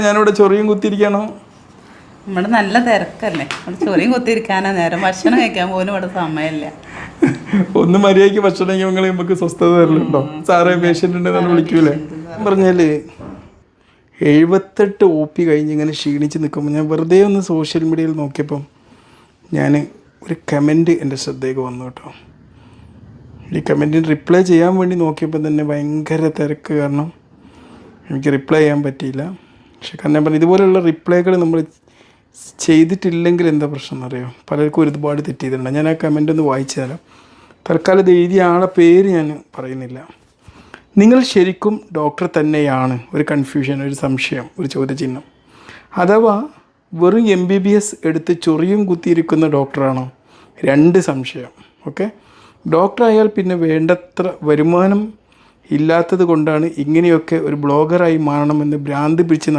ഞാനിവിടെ ചൊറിയും കുത്തിയിരിക്കണോ? നമ്മുടെ നല്ല തിരക്കല്ലേ, ചൊറിയും കുത്തിയിരിക്കാനാ നേരം. ഭക്ഷണം കഴിക്കാൻ പോലും ഇവിടെ സമയമില്ല. ഒന്ന് മര്യാദയ്ക്ക് ഭക്ഷണം കഴിക്കുമ്പോൾ നമുക്ക് സ്വസ്ഥത തരലുണ്ടോ? സാറേ പേഷ്യൻ്റ് ഉണ്ടെന്ന് വിളിക്കൂലേ? പറഞ്ഞാൽ 78 OP കഴിഞ്ഞ് ഇങ്ങനെ ക്ഷീണിച്ച് നിൽക്കുമ്പോൾ ഞാൻ വെറുതെ ഒന്ന് സോഷ്യൽ മീഡിയയിൽ നോക്കിയപ്പം ഞാൻ ഒരു കമൻറ്റ് എൻ്റെ ശ്രദ്ധയ്ക്ക് വന്നു കേട്ടോ. ഈ കമൻറ്റിന് റിപ്ലൈ ചെയ്യാൻ വേണ്ടി നോക്കിയപ്പോൾ തന്നെ ഭയങ്കര തിരക്ക് കാരണം എനിക്ക് റിപ്ലൈ ചെയ്യാൻ പറ്റിയില്ല. പക്ഷെ കാരണം പറഞ്ഞു ഇതുപോലെയുള്ള റിപ്ലൈകൾ നമ്മൾ ചെയ്തിട്ടില്ലെങ്കിൽ എന്താ പ്രശ്നം എന്നറിയോ? പലർക്കും ഒരുപാട് തെറ്റിയതുണ്ട്. ഞാൻ ആ കമൻ്റ് ഒന്ന് വായിച്ചു തരാം. തൽക്കാലം ഇത് എഴുതിയ ആളെ പേര് ഞാൻ പറയുന്നില്ല. നിങ്ങൾ ശരിക്കും ഡോക്ടർ തന്നെയാണ്? ഒരു കൺഫ്യൂഷൻ, ഒരു സംശയം, ഒരു ചോദ്യചിഹ്നം. അഥവാ വെറും MBBS എടുത്ത് ചൊറിയും കുത്തിയിരിക്കുന്ന ഡോക്ടറാണോ? 2 സംശയം. ഓക്കെ, ഡോക്ടറായാൽ പിന്നെ വേണ്ടത്ര വരുമാനം ഇല്ലാത്തത് കൊണ്ടാണ് ഇങ്ങനെയൊക്കെ ഒരു ബ്ലോഗറായി മാറണമെന്ന് ഭ്രാന്ത് പിടിച്ച്